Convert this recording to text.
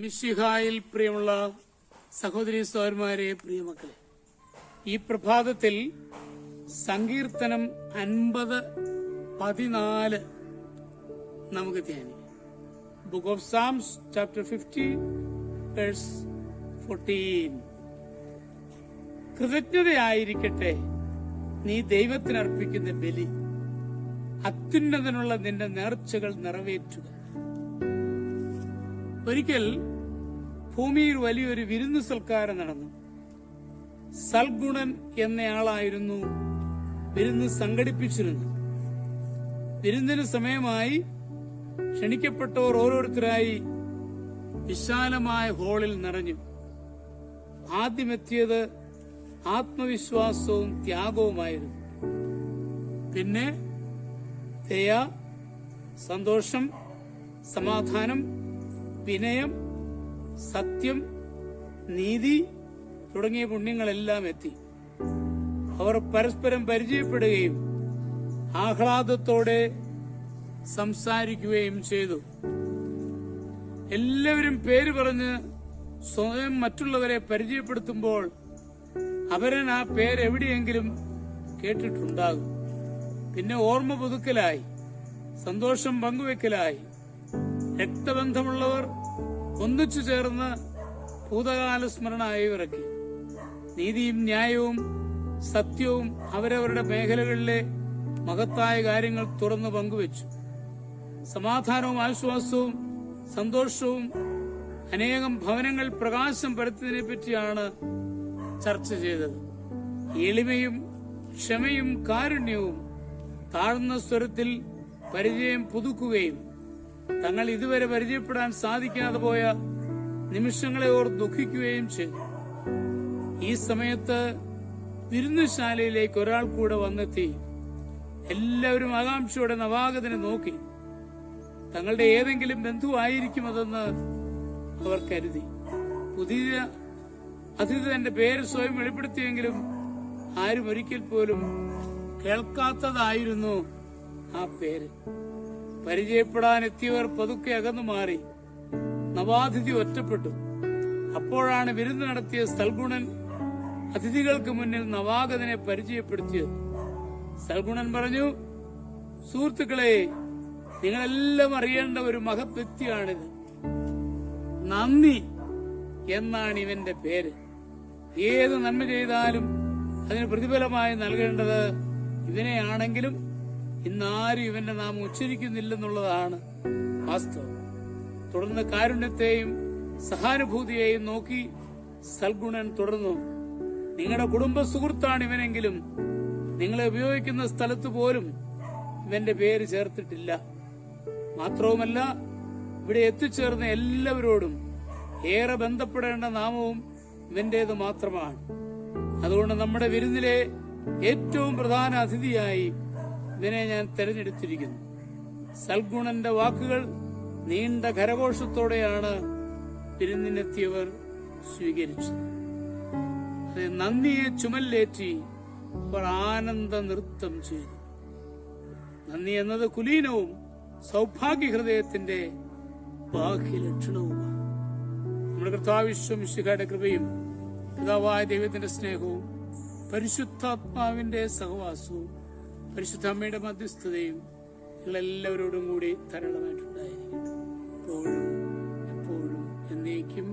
മിശിഹായിൽ പ്രിയമുള്ള സഹോദരി സഹോദരന്മാരെ, പ്രിയമക്കളെ, ഈ പ്രഭാതത്തിൽ സങ്കീർത്തനം 50:14 നമുക്ക് ധ്യാനിക്കാം. Book of psalms chapter 50:14. കൃതജ്ഞതയായിരിക്കട്ടെ നീ ദൈവത്തിനർപ്പിക്കുന്ന ബലി, അത്യുന്നതനുള്ള നിന്റെ നേർച്ചകൾ നിറവേറ്റുക. ഒരിക്കൽ ഭൂമിയിൽ വലിയൊരു വിരുന്നു സൽക്കാരം നടന്നു. സൽഗുണൻ എന്നയാളായിരുന്നു വിരുന്ന് സംഘടിപ്പിച്ചിരുന്നത്. വിരുന്നിന് സമയമായി ക്ഷണിക്കപ്പെട്ടവർ ഓരോരുത്തരായി വിശാലമായ ഹാളിൽ നിറഞ്ഞു. ആദ്യമെത്തിയത് ആത്മവിശ്വാസവും ത്യാഗവുമായിരുന്നു. പിന്നെ ദയ, സന്തോഷം, സമാധാനം, വിനയം, സത്യം, നീതി തുടങ്ങിയ പുണ്യങ്ങളെല്ലാം എത്തി. അവർ പരസ്പരം പരിചയപ്പെടുകയും ആഹ്ലാദത്തോടെ സംസാരിക്കുകയും ചെയ്തു. എല്ലാവരും പേര് പറഞ്ഞ് സ്വയം മറ്റുള്ളവരെ പരിചയപ്പെടുത്തുമ്പോൾ അവരൻ ആ പേരെവിടെയെങ്കിലും കേട്ടിട്ടുണ്ടാകും. പിന്നെ ഓർമ്മ പുതുക്കലായി, സന്തോഷം പങ്കുവെക്കലായി രക്തബന്ധമുള്ളവർ ഒന്നിച്ചു ചേർന്ന് ഭൂതകാല സ്മരണ അയവിറക്കി. നീതിയും ന്യായവും സത്യവും അവരവരുടെ മേഖലകളിലെ മഹത്തായ കാര്യങ്ങൾ തുറന്നു പങ്കുവച്ചു. സമാധാനവും ആശ്വാസവും സന്തോഷവും അനേകം ഭവനങ്ങൾ പ്രകാശം പരത്തിയതിനെ പറ്റിയാണ് ചർച്ച ചെയ്തത്. എളിമയും ക്ഷമയും കാരുണ്യവും താഴ്ന്ന സ്വരത്തിൽ പരിചയം പുതുക്കുകയും തങ്ങൾ ഇതുവരെ പരിചയപ്പെടാൻ സാധിക്കാതെ പോയ നിമിഷങ്ങളെ ഓർത്ത് ദുഃഖിക്കുകയും ചെയ്തു. ഈ സമയത്ത് വിരുന്നുശാലയിലേക്ക് ഒരാൾ കൂടെ വന്നെത്തി. എല്ലാവരും ആകാംക്ഷയോടെ നവാഗതനെ നോക്കി. തങ്ങളുടെ ഏതെങ്കിലും ബന്ധുവായിരിക്കുമതെന്ന് അവർ കരുതി. പുതിയ അതിഥി തന്റെ പേര് സ്വയം വെളിപ്പെടുത്തിയെങ്കിലും ആരും ഒരിക്കൽ പോലും കേൾക്കാത്തതായിരുന്നു ആ പേര്. പരിചയപ്പെടാൻ എത്തിയവർ പതുക്കെ അകന്നു മാറി. നവാതിഥി ഒറ്റപ്പെട്ടു. അപ്പോഴാണ് വിരുന്ന് നടത്തിയ സൽഗുണൻ അതിഥികൾക്ക് മുന്നിൽ നവാഗതനെ പരിചയപ്പെടുത്തിയത്. സൽഗുണൻ പറഞ്ഞു, സുഹൃത്തുക്കളെ, നിങ്ങളെല്ലാം അറിയേണ്ട ഒരു മഹത് വ്യക്തിയാണിത്. നന്ദി എന്നാണ് ഇവന്റെ പേര്. ഏത് നന്മ ചെയ്താലും അതിന് പ്രതിഫലമായി നൽകേണ്ടത് ഇവനെയാണെങ്കിലും ഇന്നാരും ഇവന്റെ നാമം ഉച്ചരിക്കുന്നില്ലെന്നുള്ളതാണ് വാസ്തവം. തുടർന്ന് കാരുണ്യത്തെയും സഹാനുഭൂതിയെയും നോക്കി സൽഗുണൻ തുടർന്നു, നിങ്ങളുടെ കുടുംബ സുഹൃത്താണ് ഇവനെങ്കിലും നിങ്ങളെ ഉപയോഗിക്കുന്ന സ്ഥലത്ത് പോലും ഇവന്റെ പേര് ചേർത്തിട്ടില്ല. മാത്രവുമല്ല, ഇവിടെ എത്തിച്ചേർന്ന എല്ലാവരോടും ഏറെ ബന്ധപ്പെടേണ്ട നാമവും ഇവന്റേത് മാത്രമാണ്. അതുകൊണ്ട് നമ്മുടെ വിരുന്നിലെ ഏറ്റവും പ്രധാന അതിഥിയായി ഇതിനെ ഞാൻ തെരഞ്ഞെടുത്തിരിക്കുന്നു. സൽഗുണന്റെ വാക്കുകൾ നീണ്ട കരഘോഷത്തോടെയാണ് വിരുന്നിനെത്തിയവർ സ്വീകരിച്ചത്. നന്ദിയെ ചുമലിലേറ്റി അവർ ആനന്ദ നൃത്തം ചെയ്തു. നന്ദി എന്നത് കുലീനവും സൗഭാഗ്യ ഹൃദയത്തിന്റെ ബാഹ്യലക്ഷണവുമാണ്. നമ്മുടെ കർത്താവിശ്വമിശിഹായുടെ കൃപയും പിതാവായ ദൈവത്തിന്റെ സ്നേഹവും പരിശുദ്ധാത്മാവിന്റെ സഹവാസവും പരിശുദ്ധ അമ്മയുടെ മധ്യസ്ഥതയും നിങ്ങളെല്ലാവരോടും കൂടി ധാരാളമായിട്ടുണ്ടായിരിക്കട്ടെ, എപ്പോഴും എപ്പോഴും എന്നേക്കും.